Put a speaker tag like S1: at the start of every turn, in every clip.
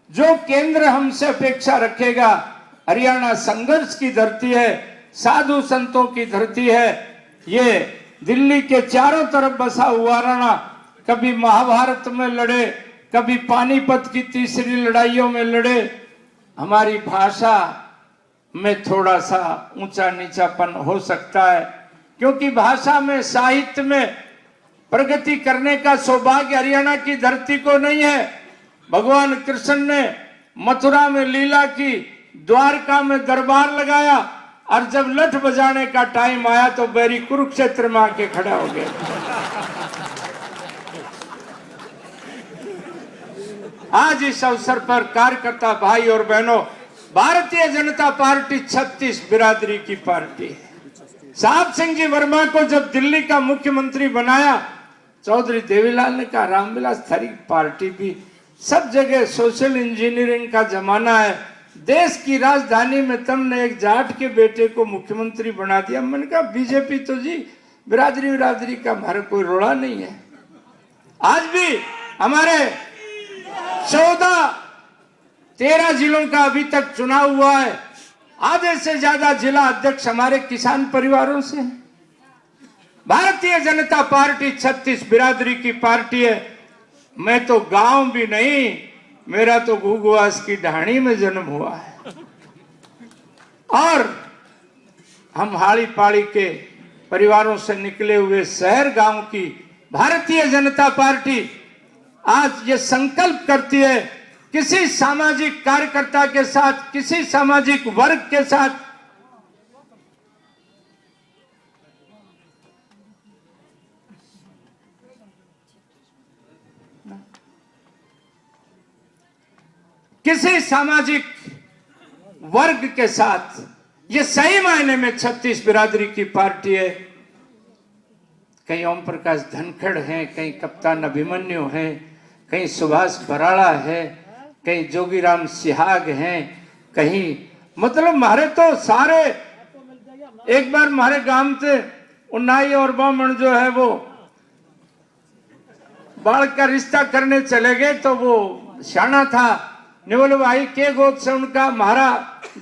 S1: जो केंद्र हमसे अपेक्षा रखेगा। हरियाणा संघर्ष की धरती है, साधु संतों की धरती है। ये दिल्ली के चारों तरफ बसा हुआ रहना, कभी महाभारत में लड़े, कभी पानीपत की तीसरी लड़ाइयों में लड़े। हमारी भाषा में थोड़ा सा ऊंचा नीचापन हो सकता है, क्योंकि भाषा में, साहित्य में प्रगति करने का सौभाग्य हरियाणा की धरती को नहीं है। भगवान कृष्ण ने मथुरा में लीला की, द्वारका में दरबार लगाया, और जब लठ बजाने का टाइम आया तो बैरी कुरुक्षेत्र में आके खड़ा हो गया। आज इस अवसर पर कार्यकर्ता भाई और बहनों, भारतीय जनता पार्टी 36 बिरादरी की पार्टी है। साहब सिंह जी वर्मा को जब दिल्ली का मुख्यमंत्री बनाया, चौधरी देवीलाल ने कहा रामविलास थारी पार्टी भी, सब जगह सोशल इंजीनियरिंग का जमाना है, देश की राजधानी में तुमने एक जाट के बेटे को मुख्यमंत्री बना दिया। मैंने कहा बीजेपी तो जी बिरादरी बिरादरी का हमारा कोई रोड़ा नहीं है। आज भी हमारे 13 जिलों का अभी तक चुनाव हुआ है, आधे से ज्यादा जिला अध्यक्ष हमारे किसान परिवारों से हैं। भारतीय जनता पार्टी 36 बिरादरी की पार्टी है। मैं तो गांव भी नहीं, मेरा तो घुघुआस की ढाणी में जन्म हुआ है, और हम हाड़ी पाड़ी के परिवारों से निकले हुए शहर गांव की भारतीय जनता पार्टी आज ये संकल्प करती है, किसी सामाजिक कार्यकर्ता के साथ, किसी सामाजिक वर्ग के साथ किसी सामाजिक वर्ग के साथ, ये सही मायने में 36 बिरादरी की पार्टी है। कहीं ओम प्रकाश धनखड़ हैं, कहीं कप्तान अभिमन्यु हैं, कहीं सुभाष बराड़ा है, कहीं जोगीराम सिहाग हैं, कहीं मतलब हमारे तो सारे, एक बार हमारे गांव से उन्नाई और बामण जो है वो बालक का रिश्ता करने चले गए, तो वो शाना था, ने बोले भाई के गोत से, उनका हमारा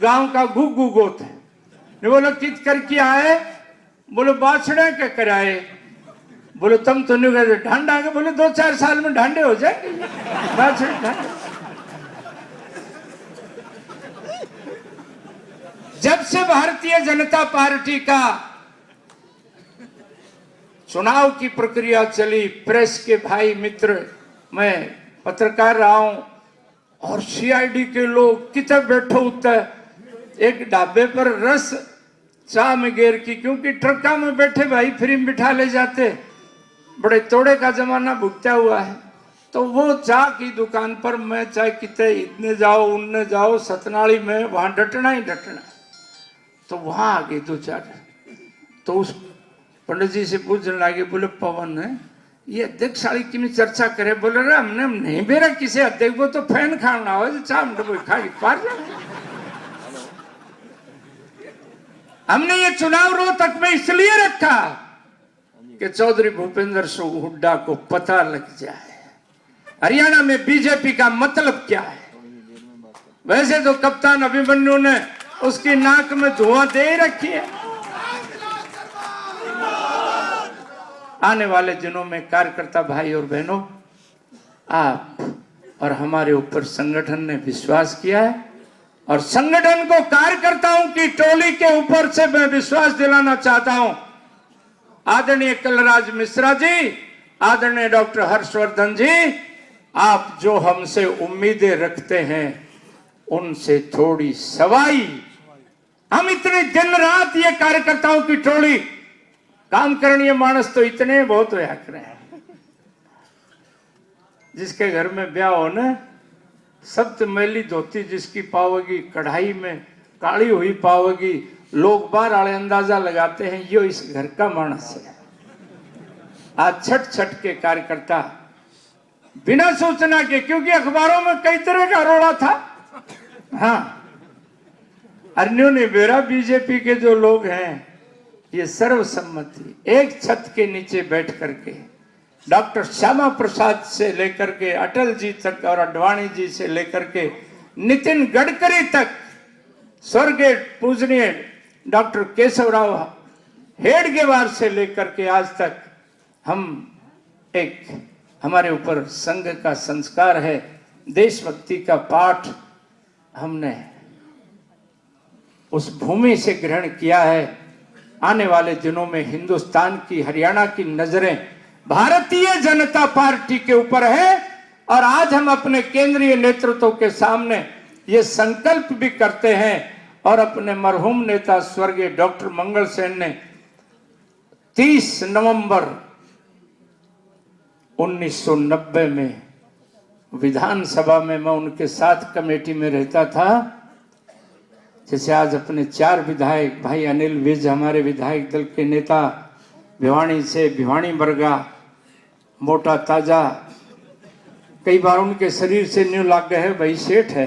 S1: गांव का घुघू गोत है। ने बोले कित करके आए, बोले बाछड़े के कराए। बोले तुम तो नहीं गए ढांडा के, बोले 2-4 साल में ढांडे हो जाएंगे बाछड़े ढांडे। जब से भारतीय जनता पार्टी का चुनाव की प्रक्रिया चली, प्रेस के भाई मित्र, मैं पत्रकार रहा हूं, और सीआईडी के लोग कितने बैठे होते, एक ढाबे पर रस चाह में गेर की, क्योंकि ट्रका में बैठे भाई फ्री में बिठा ले जाते, बड़े तोड़े का जमाना भुगता हुआ है। तो वो चाह की दुकान पर मैं चाहे कितने इतने जाओ उनने जाओ, सतनाली में वहां डटना ही डटना। तो वहां आ गई 2-4, तो उस पंडित जी से पूछने लगे, बोले पवन है ये अध्यक्ष साड़ी की में चर्चा करे। बोले रे हमने नहीं बेरा किसी अध्यक्ष को, तो फैन खाना हो चाम खा पार जाए। हमने ये चुनाव रोहतक में इसलिए रखा कि चौधरी भूपेंद्र सिंह हुड्डा को पता लग जाए हरियाणा में बीजेपी का मतलब क्या है। वैसे तो कप्तान अभिमन्यु ने उसकी नाक में धुआं दे रखी है। आने वाले दिनों में कार्यकर्ता भाई और बहनों, आप और हमारे ऊपर संगठन ने विश्वास किया है, और संगठन को कार्यकर्ताओं की टोली के ऊपर से मैं विश्वास दिलाना चाहता हूं। आदरणीय कलराज मिश्रा जी, आदरणीय डॉक्टर हर्षवर्धन जी, आप जो हमसे उम्मीदें रखते हैं उनसे थोड़ी सवाई। हम इतने दिन रात ये कार्यकर्ताओं की टोली काम करनी, मानस तो इतने बहुत होया करे। जिसके घर में ब्याह हो न, सप्त मैली धोती जिसकी पावेगी, कढ़ाई में काली हुई पावेगी, लोग बाहर वाले अंदाजा लगाते हैं यो इस घर का मानस है। आज छठ छठ के कार्यकर्ता बिना सूचना के, क्योंकि अखबारों में कई तरह का रोड़ा था, हाँ अन्यों ने बेरा बीजेपी के जो लोग हैं ये सर्वसम्मति एक छत के नीचे बैठ करके डॉक्टर श्यामा प्रसाद से लेकर के अटल जी तक और अडवाणी जी से लेकर के नितिन गडकरी तक, स्वर्गीय पूजनीय डॉक्टर केशवराव हेडगेवार से लेकर के आज तक हम एक, हमारे ऊपर संघ का संस्कार है, देशभक्ति का पाठ हमने उस भूमि से ग्रहण किया है। आने वाले दिनों में हिंदुस्तान की, हरियाणा की नजरें भारतीय जनता पार्टी के ऊपर है और आज हम अपने केंद्रीय नेतृत्व के सामने ये संकल्प भी करते हैं और अपने मरहूम नेता स्वर्गीय डॉक्टर मंगल सेन ने 30 नवंबर 1990 में विधानसभा में, मैं उनके साथ कमेटी में रहता था, जैसे आज अपने 4 विधायक, भाई अनिल विज हमारे विधायक दल के नेता, भिवानी से भिवानी बरगा, मोटा ताजा, कई बार उनके शरीर से न्यू लाग गए भाई सेठ है,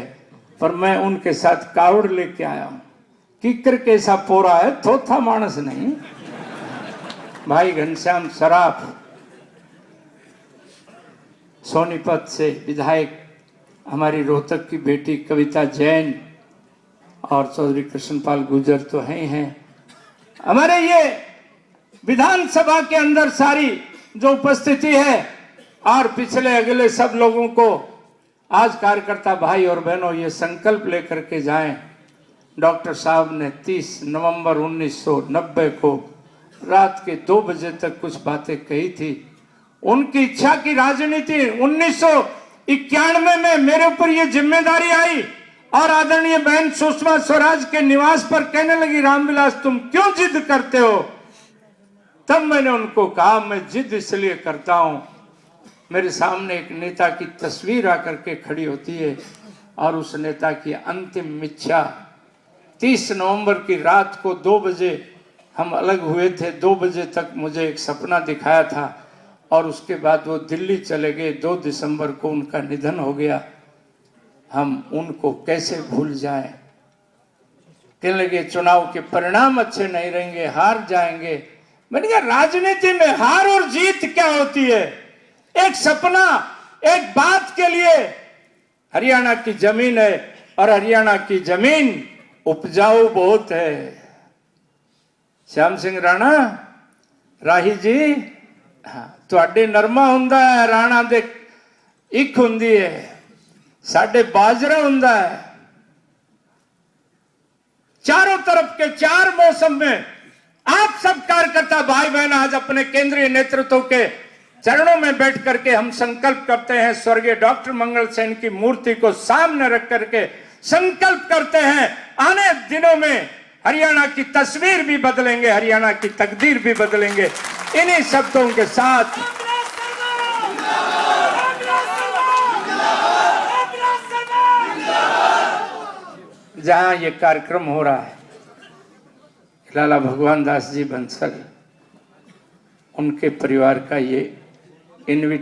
S1: पर मैं उनके साथ कावड़ लेके आया हूं। किकर कैसा पोरा है, थोथा मानस नहीं। भाई घनश्याम सराफ सोनीपत से विधायक, हमारी रोहतक की बेटी कविता जैन और चौधरी कृष्णपाल गुर्जर तो हैं। हमारे ये विधानसभा के अंदर सारी जो उपस्थिति है और पिछले अगले सब लोगों को आज कार्यकर्ता भाई और बहनों ये संकल्प लेकर के जाएं। डॉक्टर साहब ने 30 नवंबर 1990 को रात के 2 बजे तक कुछ बातें कही थी। उनकी इच्छा की राजनीति 1991 में मेरे ऊपर ये जिम्मेदारी आई और आदरणीय बहन सुषमा स्वराज के निवास पर कहने लगी, रामविलास तुम क्यों जिद करते हो? तब मैंने उनको कहा मैं जिद इसलिए करता हूं, मेरे सामने एक नेता की तस्वीर आकर के खड़ी होती है और उस नेता की अंतिम इच्छा 30 नवंबर की रात को 2 बजे हम अलग हुए थे। 2 बजे तक मुझे एक सपना दिखाया था और उसके बाद वो दिल्ली चले गए। 2 दिसंबर को उनका निधन हो गया। हम उनको कैसे भूल जाएं? कहने लगे चुनाव के परिणाम अच्छे नहीं रहेंगे, हार जाएंगे। मैंने कहा राजनीति में हार और जीत क्या होती है? एक सपना, एक बात के लिए हरियाणा की जमीन है और हरियाणा की जमीन उपजाऊ बहुत है। श्याम सिंह राणा राही जी, ਤੁਹਾਡੇ ਨਰਮਾ ਹੁੰਦਾ ਹੈ, ਰਾਣਾ ਦੇ ਇੱਕ ਹੁੰਦੀ ਹੈ, ਸਾਡੇ बाजरा ਹੁੰਦਾ है। चारों तरफ के 4 मौसम में आप सब कार्यकर्ता भाई बहन आज अपने केंद्रीय नेतृत्व के चरणों में बैठ करके हम संकल्प करते हैं, स्वर्गीय डॉक्टर मंगल सेन की मूर्ति को सामने रख करके संकल्प करते हैं, आने दिनों में हरियाणा की तस्वीर भी बदलेंगे, हरियाणा की तकदीर भी बदलेंगे। इन्हीं शब्दों के साथ जहां ये कार्यक्रम हो रहा है, लाला भगवान दास जी बंसल, उनके परिवार का ये इनविट